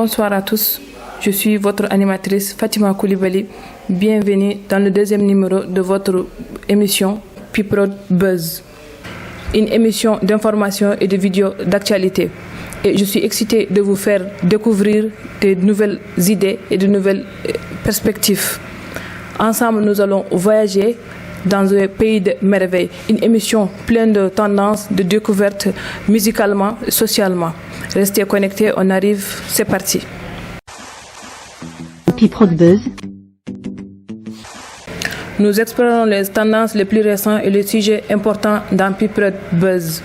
Bonsoir à tous, je suis votre animatrice Fatima Koulibaly. Bienvenue dans le deuxième numéro de votre émission Piprod Buzz, une émission d'information et de vidéos d'actualité. Et je suis excitée de vous faire découvrir de nouvelles idées et de nouvelles perspectives. Ensemble, nous allons voyager dans un pays de merveilles, une émission pleine de tendances, de découvertes musicalement, socialement. Restez connectés, on arrive, c'est parti. Piprod Buzz. Nous explorons les tendances les plus récentes et les sujets importants dans Piprod Buzz.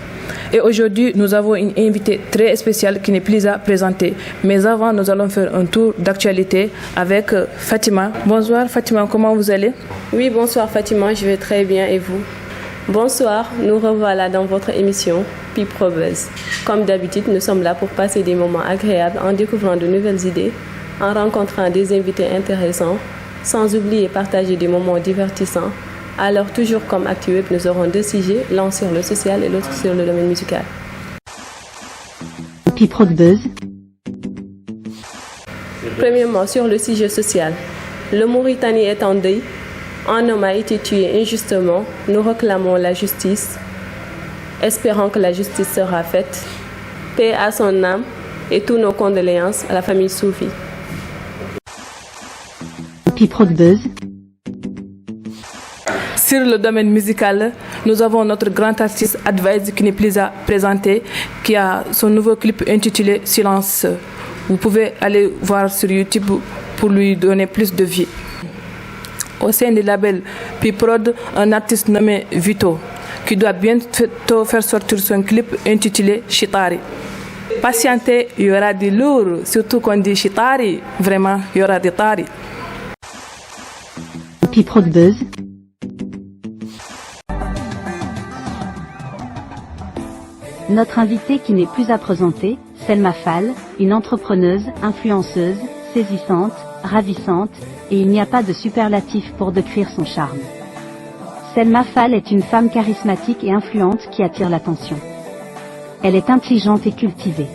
Et aujourd'hui, nous avons une invitée très spéciale qui n'est plus à présenter. Mais avant, nous allons faire un tour d'actualité avec Fatima. Bonsoir Fatima, comment vous allez? Oui, bonsoir Fatima, je vais très bien et vous? Bonsoir, nous revoilà dans votre émission Piprod Buzz. Comme d'habitude, nous sommes là pour passer des moments agréables en découvrant de nouvelles idées, en rencontrant des invités intéressants, sans oublier partager des moments divertissants. Alors, toujours comme ActuWeb, nous aurons deux sujets, l'un sur le social et l'autre sur le domaine musical. Piprod Buzz. Premièrement, sur le sujet social. Le Mauritanie est en deuil. Un homme a été tué injustement. Nous réclamons la justice. Espérons que la justice sera faite. Paix à son âme et toutes nos condoléances à la famille Soufi. Piprod Buzz. Sur le domaine musical, nous avons notre grand artiste Advice qui n'est plus à présenter, qui a son nouveau clip intitulé Silence. Vous pouvez aller voir sur YouTube pour lui donner plus de vie. Au sein du label Piprod, un artiste nommé Vito, qui doit bientôt faire sortir son clip intitulé Chitari. Patientez, il y aura du lourd, surtout quand on dit Chitari, vraiment, il y aura des tari. Piprod Buzz. Notre invitée qui n'est plus à présenter, Selma Fall, une entrepreneuse, influenceuse, saisissante, ravissante, et il n'y a pas de superlatif pour décrire son charme. Selma Fall est une femme charismatique et influente qui attire l'attention. Elle est intelligente et cultivée.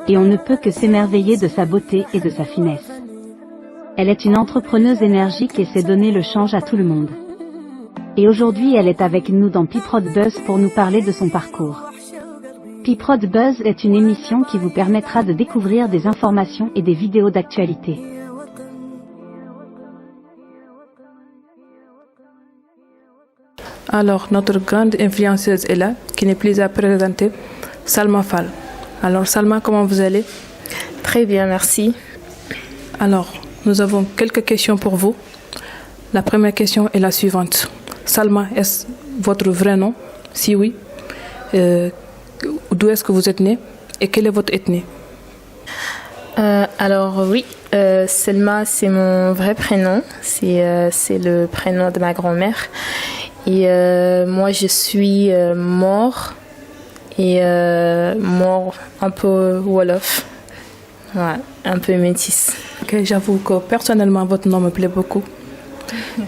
Et on ne peut que s'émerveiller de sa beauté et de sa finesse. Elle est une entrepreneuse énergique et sait donner le change à tout le monde. Et aujourd'hui elle est avec nous dans Piprod Buzz pour nous parler de son parcours. Piprod Buzz est une émission qui vous permettra de découvrir des informations et des vidéos d'actualité. Alors, notre grande influenceuse est là, qui n'est plus à présenter, Salma Fall. Alors, Salma, comment vous allez? Très bien, merci. Alors, nous avons quelques questions pour vous. La première question est la suivante. Salma, est-ce votre vrai nom? Si oui, d'où est-ce que vous êtes née et quelle est votre ethnie? Alors oui, Selma, c'est mon vrai prénom. C'est le prénom de ma grand-mère. Et moi, je suis Maure et Maure un peu Wolof. Ouais, un peu métisse. Okay, j'avoue que personnellement, votre nom me plaît beaucoup.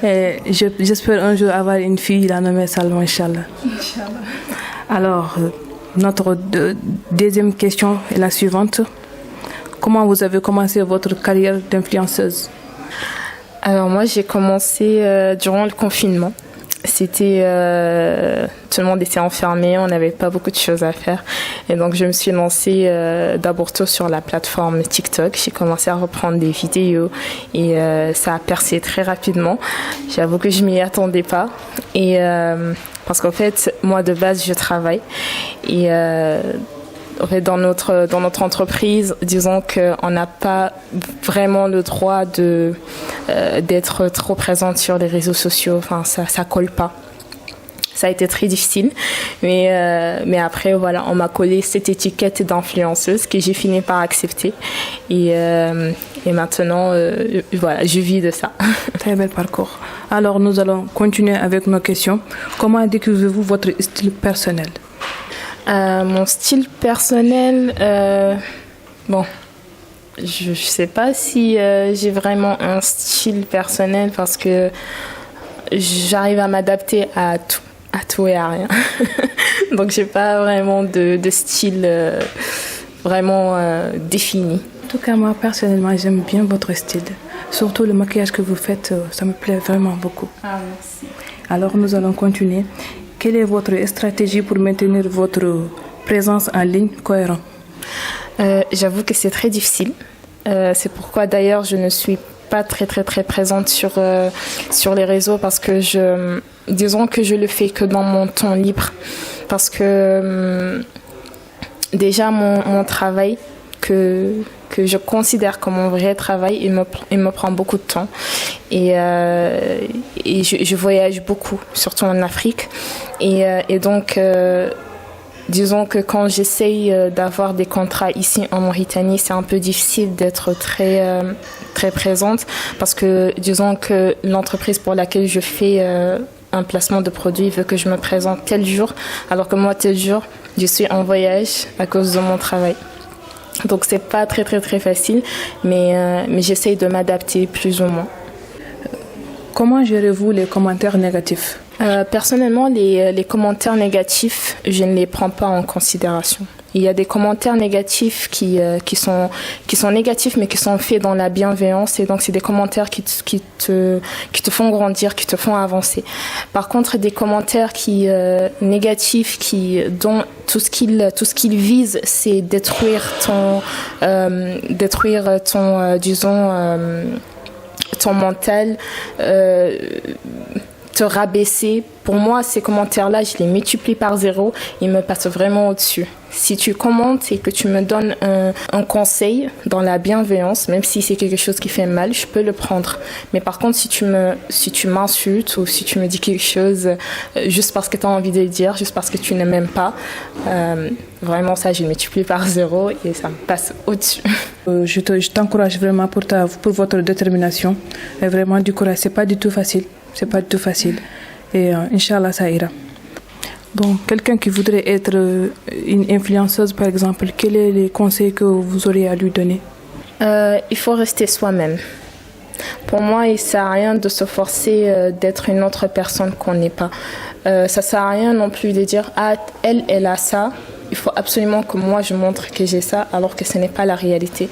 Et j'espère un jour avoir une fille la nommée Salma, Inch'Allah. Alors, notre deuxième question est la suivante. Comment vous avez commencé votre carrière d'influenceuse? Alors moi, j'ai commencé durant le confinement. C'était tout le monde était enfermé, on n'avait pas beaucoup de choses à faire et donc je me suis lancée d'abord sur la plateforme TikTok. J'ai commencé à reprendre des vidéos et ça a percé très rapidement. J'avoue que je m'y attendais pas et parce qu'en fait moi de base je travaille et en fait, dans notre entreprise, disons qu'on n'a pas vraiment le droit d'être trop présente sur les réseaux sociaux. Enfin, ça colle pas. Ça a été très difficile, mais après voilà, on m'a collé cette étiquette d'influenceuse que j'ai fini par accepter et maintenant voilà, je vis de ça. Très bel parcours. Alors nous allons continuer avec nos questions. Comment décrivez-vous votre style personnel? Mon style personnel, bon, je sais pas si j'ai vraiment un style personnel parce que j'arrive à m'adapter à tout et à rien. Donc j'ai pas vraiment de style vraiment défini. En tout cas, moi, personnellement, j'aime bien votre style. Surtout le maquillage que vous faites, ça me plaît vraiment beaucoup. Ah, merci. Alors, nous allons continuer. Quelle est votre stratégie pour maintenir votre présence en ligne cohérente? J'avoue que c'est très difficile. C'est pourquoi d'ailleurs je ne suis pas très présente sur les réseaux parce que disons que je le fais que dans mon temps libre parce que déjà mon travail que je considère comme mon vrai travail, il me prend beaucoup de temps et je voyage beaucoup, surtout en Afrique et donc disons que quand j'essaye d'avoir des contrats ici en Mauritanie, c'est un peu difficile d'être très présente parce que disons que l'entreprise pour laquelle je fais un placement de produit veut que je me présente tel jour, alors que moi tel jour, je suis en voyage à cause de mon travail. Donc c'est pas très facile, mais j'essaye de m'adapter plus ou moins. Comment gérez-vous les commentaires négatifs? Personnellement, les commentaires négatifs, je ne les prends pas en considération. Il y a des commentaires négatifs qui sont négatifs, mais qui sont faits dans la bienveillance. Et donc, c'est des commentaires qui te font grandir, qui te font avancer. Par contre, des commentaires négatifs dont tout ce qu'ils visent, c'est détruire ton mental, te rabaisser. Pour moi, ces commentaires-là, je les multiplie par 0. Ils me passent vraiment au-dessus. Si tu commentes et que tu me donnes un conseil dans la bienveillance, même si c'est quelque chose qui fait mal, je peux le prendre. Mais par contre, si tu m'insultes ou si tu me dis quelque chose juste parce que tu as envie de le dire, juste parce que tu ne m'aimes pas, vraiment ça, je le multiplie par 0 et ça me passe au-dessus. Je t'encourage vraiment pour votre détermination. Et vraiment, du courage, c'est pas du tout facile. Et Inch'Allah, ça ira. Bon, quelqu'un qui voudrait être une influenceuse, par exemple, quels sont les conseils que vous auriez à lui donner? Il faut rester soi-même. Pour moi, il ne sert à rien de se forcer d'être une autre personne qu'on n'est pas. Ça ne sert à rien non plus de dire « Ah, elle a ça. Il faut absolument que moi, je montre que j'ai ça, alors que ce n'est pas la réalité. »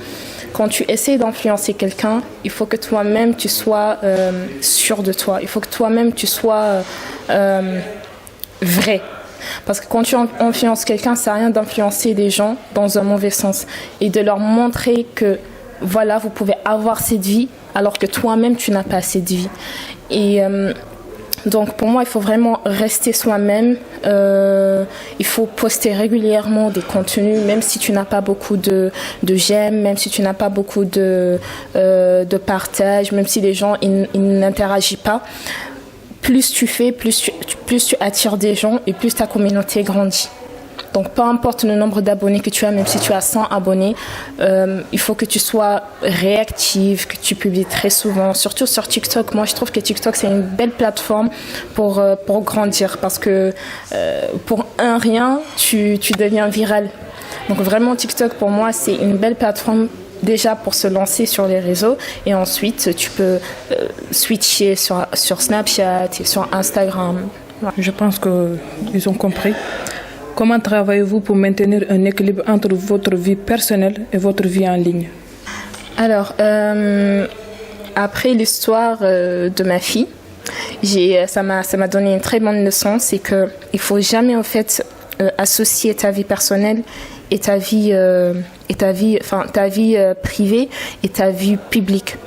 Quand tu essaies d'influencer quelqu'un, il faut que toi-même, tu sois sûr de toi. Il faut que toi-même, tu sois vrai. Parce que quand tu influences quelqu'un, ça ne sert à rien d'influencer des gens dans un mauvais sens et de leur montrer que, voilà, vous pouvez avoir cette vie, alors que toi-même, tu n'as pas cette vie. Et donc, pour moi, il faut vraiment rester soi-même. Il faut poster régulièrement des contenus, même si tu n'as pas beaucoup de j'aime, même si tu n'as pas beaucoup de partage, même si les gens ils n'interagissent pas. Plus tu fais, plus tu attires des gens et plus ta communauté grandit. Donc, peu importe le nombre d'abonnés que tu as, même si tu as 100 abonnés, il faut que tu sois réactive, que tu publies très souvent, surtout sur TikTok. Moi, je trouve que TikTok, c'est une belle plateforme pour grandir parce que pour un rien, tu deviens viral. Donc, vraiment, TikTok, pour moi, c'est une belle plateforme déjà pour se lancer sur les réseaux et ensuite, tu peux switcher sur Snapchat et sur Instagram. Voilà. Je pense qu'ils ont compris. Comment travaillez-vous pour maintenir un équilibre entre votre vie personnelle et votre vie en ligne? Alors, après l'histoire de ma fille, ça m'a donné une très bonne leçon, c'est qu'il ne faut jamais, en fait, associer ta vie personnelle et ta vie privée et ta vie publique.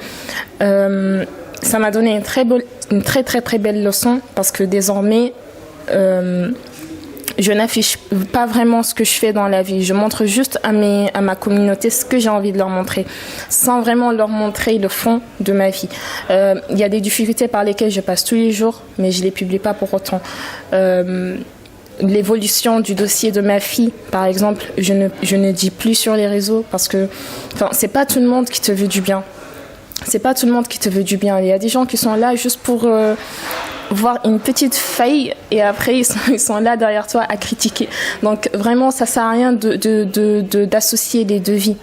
Ça m'a donné une très belle leçon parce que désormais, je n'affiche pas vraiment ce que je fais dans la vie. Je montre juste à ma communauté ce que j'ai envie de leur montrer, sans vraiment leur montrer le fond de ma vie. Il y a des difficultés par lesquelles je passe tous les jours, mais je ne les publie pas pour autant. L'évolution du dossier de ma fille, par exemple, je ne dis plus sur les réseaux parce que c'est pas tout le monde qui te veut du bien. C'est pas tout le monde qui te veut du bien. Il y a des gens qui sont là juste pour voir une petite faille et après ils sont là derrière toi à critiquer. Donc vraiment, ça sert à rien d'associer les deux vies.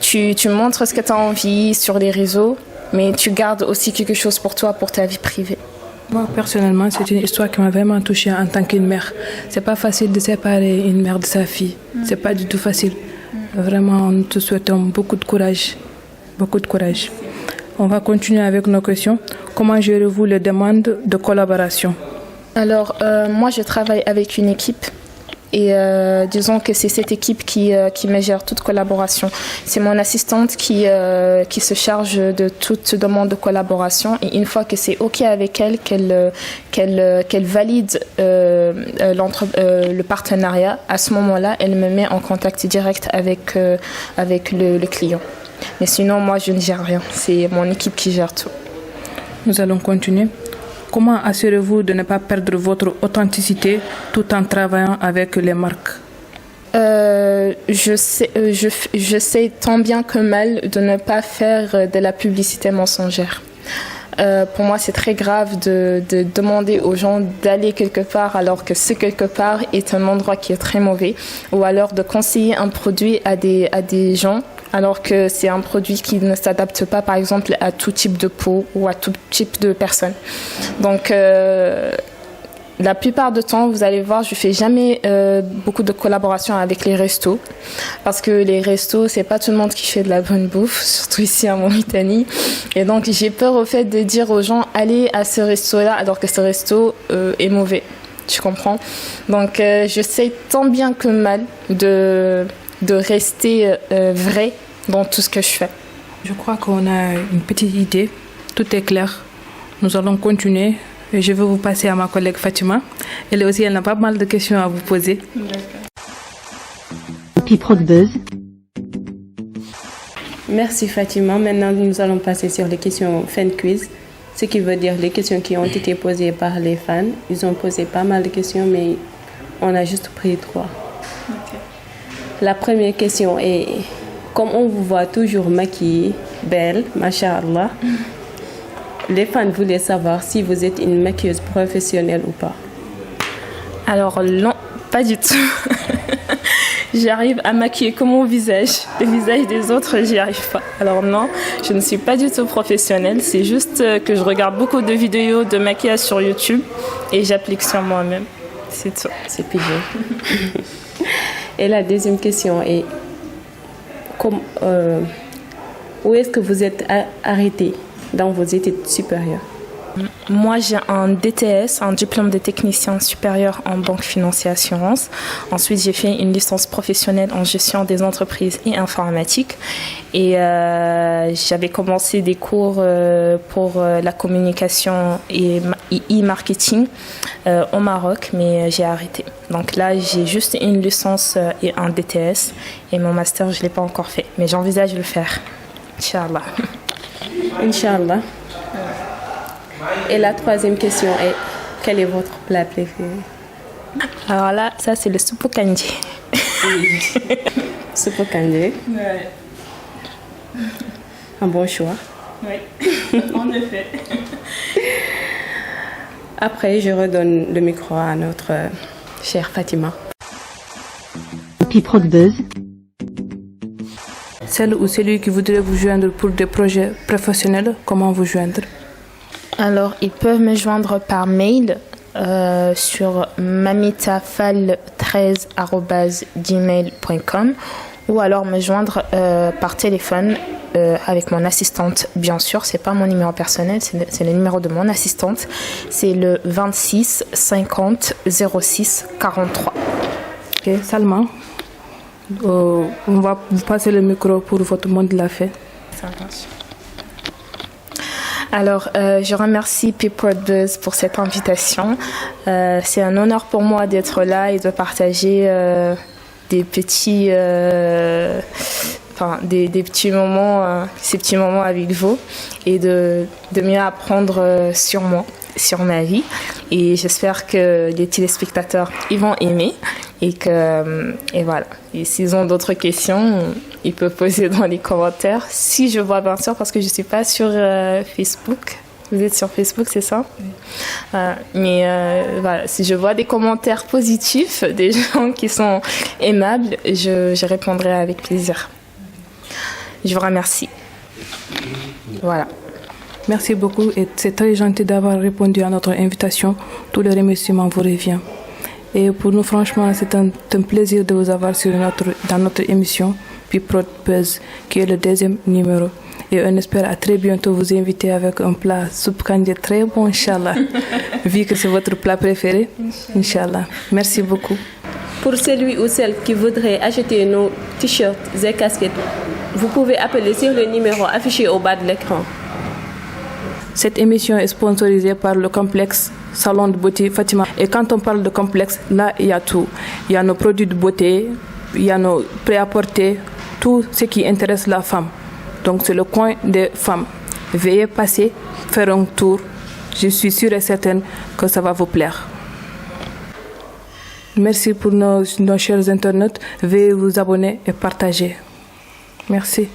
Tu montres ce que tu as envie sur les réseaux, mais tu gardes aussi quelque chose pour toi, pour ta vie privée. Moi, personnellement, c'est une histoire qui m'a vraiment touchée en tant qu'une mère. C'est pas facile de séparer une mère de sa fille. C'est pas du tout facile. Vraiment, nous te souhaitons beaucoup de courage. Beaucoup de courage. On va continuer avec nos questions. Comment gérez-vous les demandes de collaboration? Alors, moi, je travaille avec une équipe. Et disons que c'est cette équipe qui me gère toute collaboration. C'est mon assistante qui se charge de toute demande de collaboration. Et une fois que c'est OK avec elle, qu'elle valide le partenariat, à ce moment-là, elle me met en contact direct avec le client. Mais sinon, moi, je ne gère rien. C'est mon équipe qui gère tout. Nous allons continuer. Comment assurez-vous de ne pas perdre votre authenticité tout en travaillant avec les marques? Je sais tant bien que mal de ne pas faire de la publicité mensongère. Pour moi, c'est très grave de demander aux gens d'aller quelque part alors que ce quelque part est un endroit qui est très mauvais, ou alors de conseiller un produit à des gens alors que c'est un produit qui ne s'adapte pas, par exemple, à tout type de peau ou à tout type de personne. Donc, la plupart du temps, vous allez voir, je fais jamais beaucoup de collaborations avec les restos, parce que les restos, c'est pas tout le monde qui fait de la bonne bouffe, surtout ici en Mauritanie. Et donc, j'ai peur au fait de dire aux gens, allez à ce resto-là, alors que ce resto est mauvais. Tu comprends? Donc, je sais tant bien que mal de rester vrai dans tout ce que je fais. Je crois qu'on a une petite idée. Tout est clair. Nous allons continuer. Et je vais vous passer à ma collègue Fatima. Elle aussi, elle a pas mal de questions à vous poser. Pipro de Buzz. Merci Fatima. Maintenant, nous allons passer sur les questions fan quiz. Ce qui veut dire les questions qui ont été posées par les fans. Ils ont posé pas mal de questions, mais on a juste pris 3. Okay. La première question est, comme on vous voit toujours maquillée, belle, masha'Allah, les fans voulaient savoir si vous êtes une maquilleuse professionnelle ou pas. Alors non, pas du tout. J'arrive à maquiller que mon visage. Le visage des autres, j'y arrive pas. Alors non, je ne suis pas du tout professionnelle. C'est juste que je regarde beaucoup de vidéos de maquillage sur YouTube et j'applique sur moi-même. C'est tout. C'est pigé. Et la deuxième question est, où est-ce que vous êtes arrêté dans vos études supérieures? Moi, j'ai un DTS, un diplôme de technicien supérieur en banque, finance et assurance. Ensuite, j'ai fait une licence professionnelle en gestion des entreprises et informatique. Et j'avais commencé des cours pour la communication et e-marketing au Maroc, mais j'ai arrêté. Donc là, j'ai juste une licence et un DTS. Et mon master, je ne l'ai pas encore fait. Mais j'envisage de le faire. Inch'Allah. Inch'Allah. Et la troisième question est, quel est votre plat préféré? Alors là, ça c'est le soupe au kandji. Soupe au kandji. Ouais. Un bon choix. Oui, en effet. Après, je redonne le micro à notre chère Fatima. Pipro de Buzz. Celle ou celui qui voudrait vous joindre pour des projets professionnels, comment vous joindre? Alors, ils peuvent me joindre par mail sur mamitafal13@gmail.com ou alors me joindre par téléphone avec mon assistante, bien sûr. C'est pas mon numéro personnel, c'est le numéro de mon assistante. C'est le 26 50 06 43. Ok, Salma, on va vous passer le micro pour votre mot de la fin. Ça marche. Alors, je remercie Pipro de Buzz pour cette invitation. C'est un honneur pour moi d'être là et de partager des petits moments, ces petits moments avec vous et de mieux apprendre sur moi, sur ma vie. Et j'espère que les téléspectateurs ils vont aimer et voilà. Et s'ils ont d'autres questions, ils peuvent poser dans les commentaires. Si je vois, bien sûr, parce que je ne suis pas sur Facebook. Vous êtes sur Facebook, c'est ça? Oui. Mais voilà, si je vois des commentaires positifs, des gens qui sont aimables, je répondrai avec plaisir. Je vous remercie. Voilà. Merci beaucoup et c'est très gentil d'avoir répondu à notre invitation. Tous les remerciements vous reviennent. Et pour nous, franchement, c'est un plaisir de vous avoir dans notre émission Piprod Buzz, qui est le deuxième numéro. Et on espère à très bientôt vous inviter avec un plat soupe kandja très bon, Inch'Allah, vu que c'est votre plat préféré. Inch'Allah. Merci beaucoup. Pour celui ou celle qui voudrait acheter nos t-shirts et casquettes, vous pouvez appeler sur le numéro affiché au bas de l'écran. Cette émission est sponsorisée par le complexe Salon de beauté Fatima. Et quand on parle de complexe, là, il y a tout. Il y a nos produits de beauté, il y a nos prêt-à-porter, tout ce qui intéresse la femme. Donc c'est le coin des femmes. Veuillez passer, faire un tour. Je suis sûre et certaine que ça va vous plaire. Merci pour nos chers internautes. Veuillez vous abonner et partager. Merci.